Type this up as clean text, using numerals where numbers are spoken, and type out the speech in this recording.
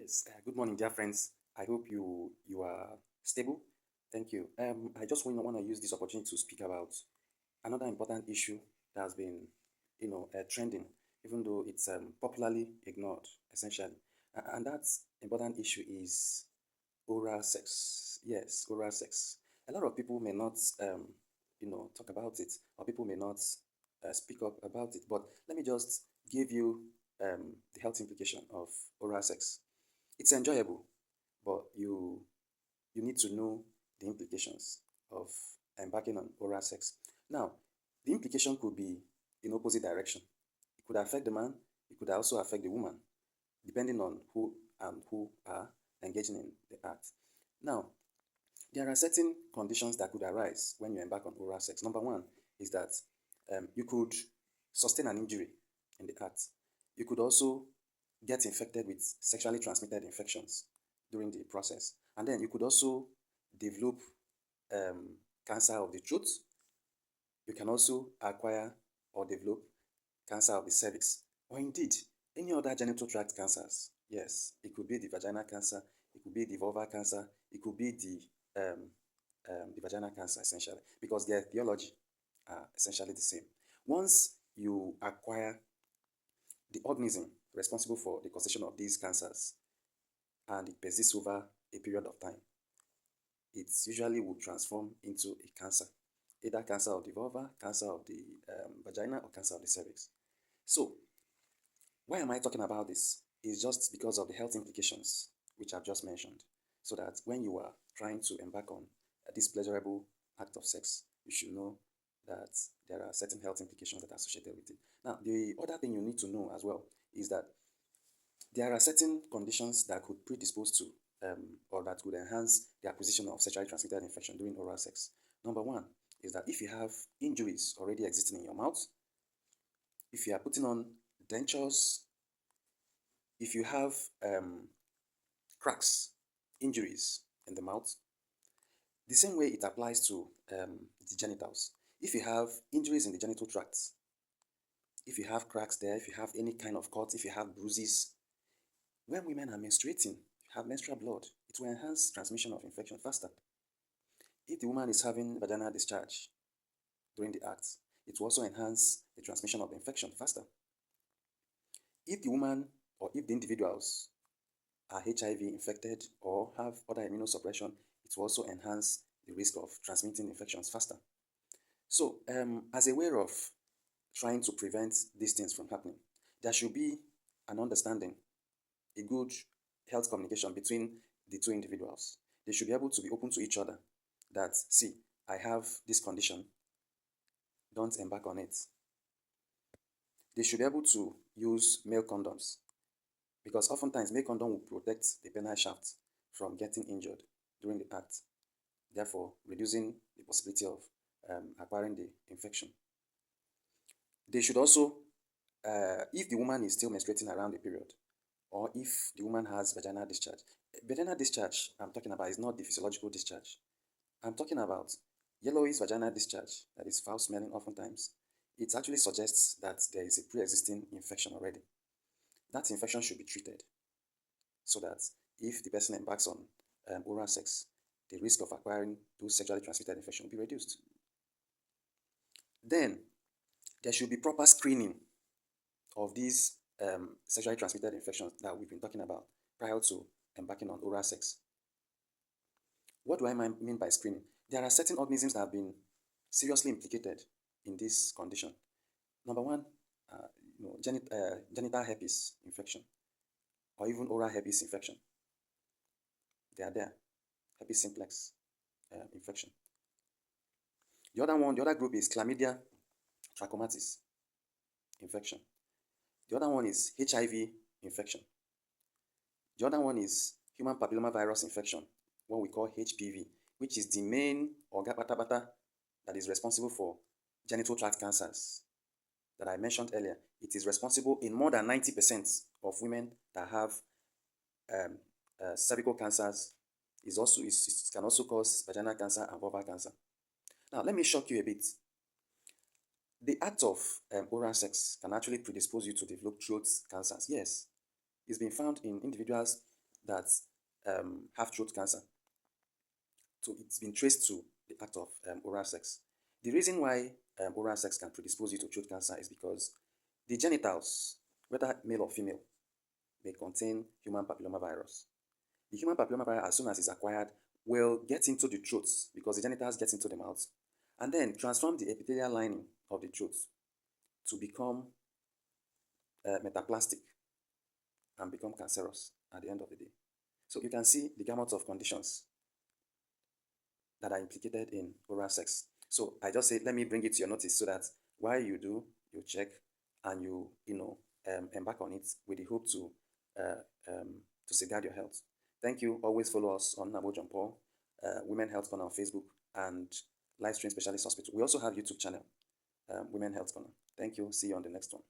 Yes, good morning, dear friends. I hope you are stable. Thank you. I just want to use this opportunity to speak about another important issue that has been, trending, even though it's popularly ignored, essentially. And that important issue is oral sex. Yes, oral sex. A lot of people may not, talk about it, or people may not speak up about it. But let me just give you the health implication of oral sex. It's enjoyable, but you need to know the implications of embarking on oral sex. Now, the implication could be in opposite direction. It could affect the man, it could also affect the woman, depending on who and who are engaging in the act. Now, there are certain conditions that could arise when you embark on oral sex. Number one is that you could sustain an injury in the act. You could also get infected with sexually transmitted infections during the process. And then you could also develop um, cancer of the throat. You can also acquire or develop cancer of the cervix, or indeed any other genital tract cancers. Yes, it could be the vaginal cancer, it could be the vulvar cancer, it could be the vaginal cancer, essentially, because their theology are essentially the same. Once you acquire the organism responsible for the causation of these cancers and it persists over a period of time, it usually will transform into a cancer, either cancer of the vulva, cancer of the vagina, or cancer of the cervix. So, why am I talking about this? It's just because of the health implications, which I've just mentioned. So that when you are trying to embark on this pleasurable act of sex, you should know that there are certain health implications that are associated with it. Now, the other thing you need to know as well is that there are certain conditions that could predispose to or that could enhance the acquisition of sexually transmitted infection during oral sex. Number one is that if you have injuries already existing in your mouth, if you are putting on dentures, if you have cracks, injuries in the mouth, the same way it applies to the genitals. If you have injuries in the genital tract, if you have cracks there, if you have any kind of cut, if you have bruises, when women are menstruating, have menstrual blood, it will enhance transmission of infection faster. If the woman is having vaginal discharge during the act, it will also enhance the transmission of the infection faster. If the woman or if the individuals are HIV infected or have other immunosuppression, it will also enhance the risk of transmitting infections faster. So, as a way of trying to prevent these things from happening, there should be an understanding, a good health communication between the two individuals. They should be able to be open to each other that, see, I have this condition, don't embark on it. They should be able to use male condoms because oftentimes male condom will protect the penile shaft from getting injured during the act, therefore reducing the possibility of acquiring the infection. They should also, if the woman is still menstruating around the period, or if the woman has vaginal discharge I'm talking about is not the physiological discharge. I'm talking about yellowish vaginal discharge that is foul smelling oftentimes. It actually suggests that there is a pre-existing infection already. That infection should be treated so that if the person embarks on oral sex, the risk of acquiring those sexually transmitted infection will be reduced. Then there should be proper screening of these sexually transmitted infections that we've been talking about prior to embarking on oral sex. What do I mean by screening? There are certain organisms that have been seriously implicated in this condition. Number one, genital herpes infection or even oral herpes infection. They are there. Herpes simplex infection. The other group is chlamydia trachomatis infection. The other one is HIV infection. The other one is human papillomavirus infection, what we call HPV, which is the main organ that is responsible for genital tract cancers that I mentioned earlier. It is responsible in more than 90% of women that have cervical cancers. It can also cause vaginal cancer and vulvar cancer. Now, let me shock you a bit. The act of oral sex can actually predispose you to develop throat cancers. Yes, it's been found in individuals that have throat cancer. So it's been traced to the act of oral sex. The reason why oral sex can predispose you to throat cancer is because the genitals, whether male or female, may contain human papillomavirus. The human papillomavirus, as soon as it's acquired, will get into the throat because the genitals get into the mouth and then transform the epithelial lining of the throat to become metaplastic and become cancerous at the end of the day. So you can see the gamut of conditions that are implicated in oral sex. So I just say, let me bring it to your notice so that while you do, you check and embark on it with the hope to safeguard your health. Thank you. Always follow us on Nabo John Paul, Women Health Corner on Facebook, and Life Stream Specialist Hospital. We also have YouTube channel, Women Health Corner. Thank you. See you on the next one.